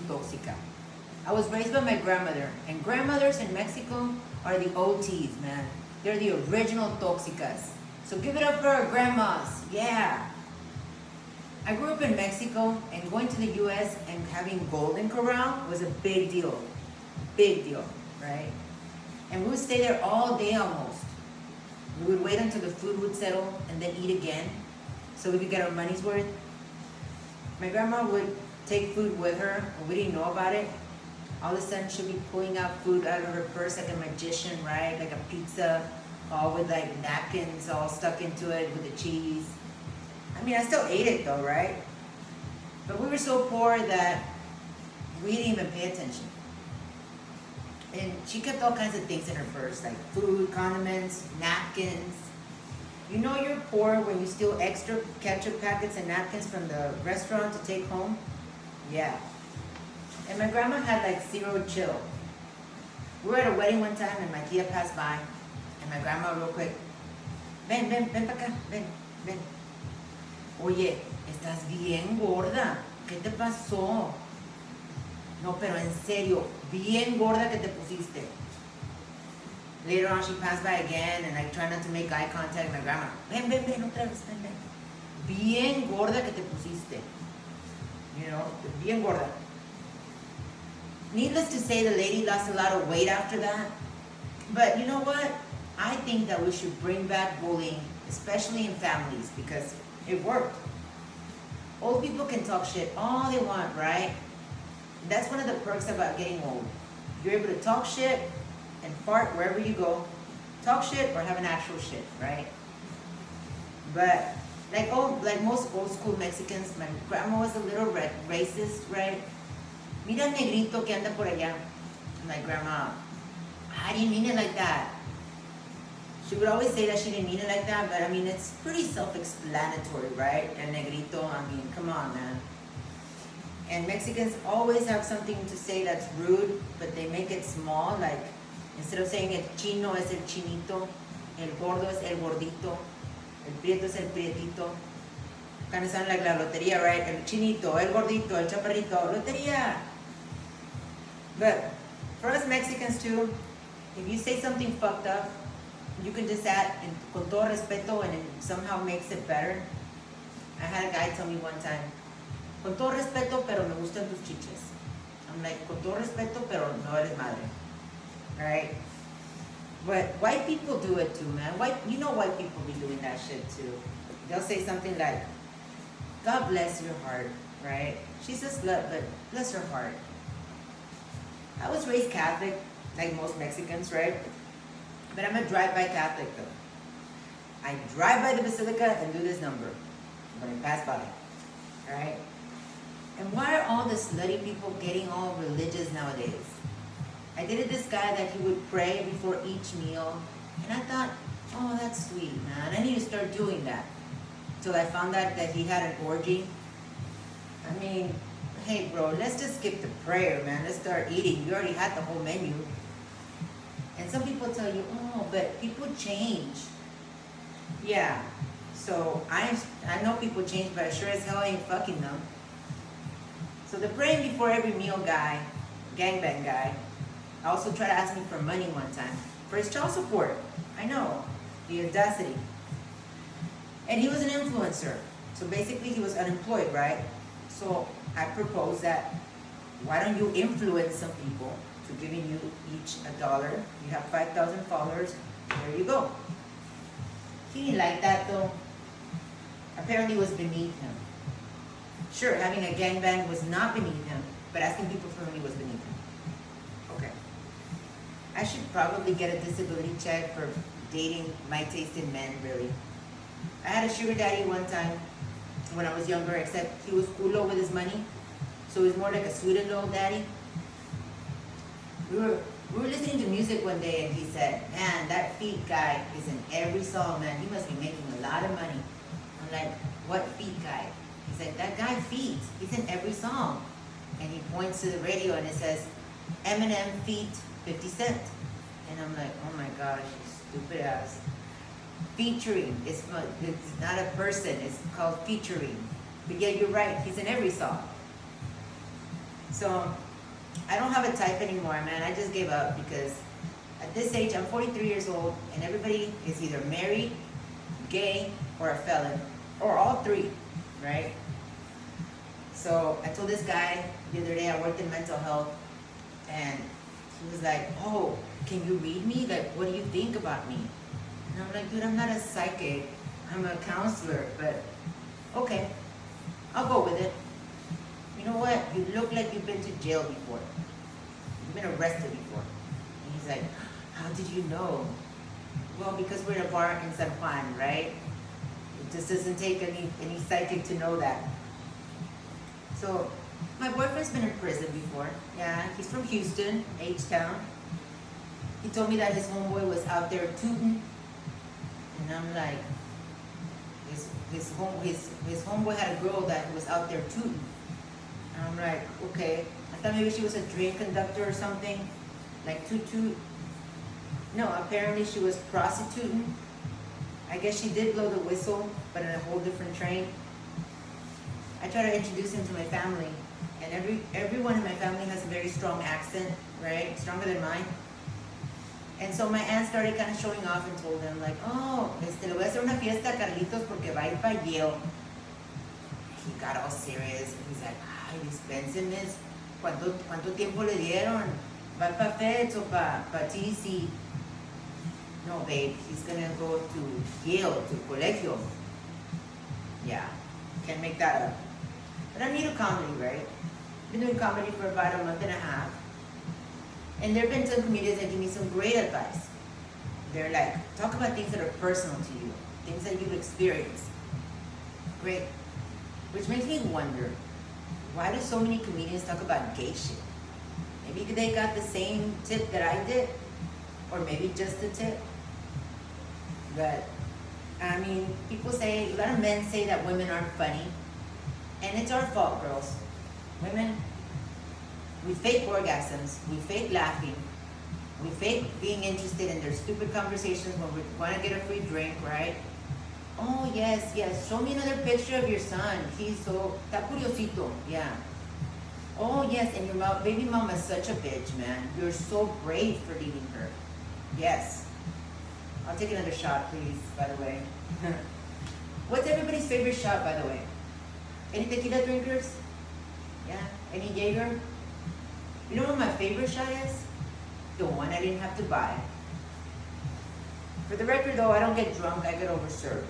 tóxica. I was raised by my grandmother, and grandmothers in Mexico are the OTs, man. They're the original tóxicas. So give it up for our grandmas, yeah. I grew up in Mexico, and going to the US and having Golden Corral was a big deal, right? And we would stay there all day almost. We would wait until the food would settle and then eat again so we could get our money's worth. My grandma would take food with her, and we didn't know about it. All of a sudden, she'd be pulling out food out of her purse like a magician, right? Like a pizza, all with like napkins all stuck into it with the cheese. I mean, I still ate it though, right? But we were so poor that we didn't even pay attention. And she kept all kinds of things in her purse, like food, condiments, napkins. You know you're poor when you steal extra ketchup packets and napkins from the restaurant to take home? Yeah. And my grandma had like zero chill. We were at a wedding one time and my tia passed by. And my grandma real quick, ven pa' acá, ven. Oye, estás bien gorda. ¿Qué te pasó? No, pero en serio, bien gorda que te pusiste. Later on, she passed by again, and I try not to make eye contact with my grandma. Ven, otra vez, ven. Bien gorda que te pusiste. You know, bien gorda. Needless to say, the lady lost a lot of weight after that. But you know what? I think that we should bring back bullying, especially in families, because it worked. Old people can talk shit all they want, right? That's one of the perks about getting old. You're able to talk shit and fart wherever you go. Talk shit or have an actual shit, right? But like most old school Mexicans, my grandma was a little racist, right? Mira el negrito que anda por allá. My grandma, I didn't mean it like that. She would always say that she didn't mean it like that, but I mean, it's pretty self-explanatory, right? El negrito, I mean, come on, man. And Mexicans always have something to say that's rude, but they make it small, like, instead of saying el chino es el chinito, el gordo es el gordito, el prieto es el prietito. Kind of sound like la lotería, right? El chinito, el gordito, el chaparrito, lotería. But for us Mexicans too, if you say something fucked up, you can just add con todo respeto and it somehow makes it better. I had a guy tell me one time, con todo respeto, pero me gustan tus chiches. I'm like, con todo respeto, pero no eres madre. Right? But white people do it too, man. White people be doing that shit too. They'll say something like, God bless your heart, right? She's a slut, but bless her heart. I was raised Catholic, like most Mexicans, right? But I'm a drive-by Catholic though. I drive by the Basilica and do this number when I pass by, right? And why are all the slutty people getting all religious nowadays? I dated this guy that he would pray before each meal, and I thought, oh, that's sweet, man. I need to start doing that. Till I found out that he had an orgy. I mean, hey bro, let's just skip the prayer, man. Let's start eating. You already had the whole menu. And some people tell you, oh, but people change. Yeah, so I know people change, but I sure as hell ain't fucking them. So the praying before every meal guy, gangbang guy, also tried to ask me for money one time for his child support. I know, the audacity. And he was an influencer. So basically he was unemployed, right? So I proposed that, why don't you influence some people to giving you each $1. You have 5,000 followers, there you go. He didn't like that though. Apparently it was beneath him. Sure, having a gangbang was not beneath him, but asking people for money was beneath him. Okay. I should probably get a disability check for dating my taste in men, really. I had a sugar daddy one time when I was younger, except he was culo with his money. So he was more like a sweet-in-law daddy. We were listening to music one day and he said, man, that Feet guy is in every song, man. He must be making a lot of money. I'm like, what Feet guy? He said, that guy Feet, he's in every song. And he points to the radio and it says, Eminem Feet 50 Cent. And I'm like, oh my gosh, you stupid ass. Featuring, it's not a person, it's called featuring. But yeah, you're right, he's in every song. So I don't have a type anymore, man. I just gave up because at this age, I'm 43 years old, and everybody is either married, gay, or a felon, or all three, right? So I told this guy the other day, I worked in mental health, and he was like, oh, can you read me? Like, what do you think about me? And I'm like, dude, I'm not a psychic. I'm a counselor, but okay, I'll go with it. You know what? You look like you've been to jail before. You've been arrested before. And he's like, how did you know? Well, because we're in a bar in San Juan, right? It just doesn't take any psychic to know that. So, my boyfriend's been in prison before. Yeah, he's from Houston, H-Town. He told me that his homeboy was out there tooting. And I'm like, his homeboy had a girl that was out there tooting. And I'm like, okay. I thought maybe she was a train conductor or something. Like toot. No, apparently she was prostituting. I guess she did blow the whistle, but in a whole different train. I try to introduce him to my family, and everyone in my family has a very strong accent, right? Stronger than mine. And so my aunt started kind of showing off and told them like, oh, le voy a hacer una fiesta a Carlitos porque va a ir para Yale. He got all serious, and he's like, ay, dispénsenme, ¿cuánto tiempo le dieron? Va para FEDS o para TC? No, babe, he's gonna go to Yale, to colegio. Yeah, can't make that up. But I'm new to comedy, right? Been doing comedy for about a month and a half. And there have been some comedians that give me some great advice. They're like, talk about things that are personal to you, things that you've experienced. Great. Which makes me wonder, why do so many comedians talk about gay shit? Maybe they got the same tip that I did, or maybe just the tip. But, I mean, people say, a lot of men say that women aren't funny. And it's our fault, girls. Women, we fake orgasms, we fake laughing, we fake being interested in their stupid conversations when we want to get a free drink, right? Oh, yes, show me another picture of your son. He's so, está curiosito, yeah. Oh, yes, and your baby mama's such a bitch, man. You're so brave for leaving her. Yes. I'll take another shot, please, by the way. What's everybody's favorite shot, by the way? Any tequila drinkers? Yeah? Any Jaeger? You know what my favorite shot is? The one I didn't have to buy. For the record, though, I don't get drunk. I get overserved.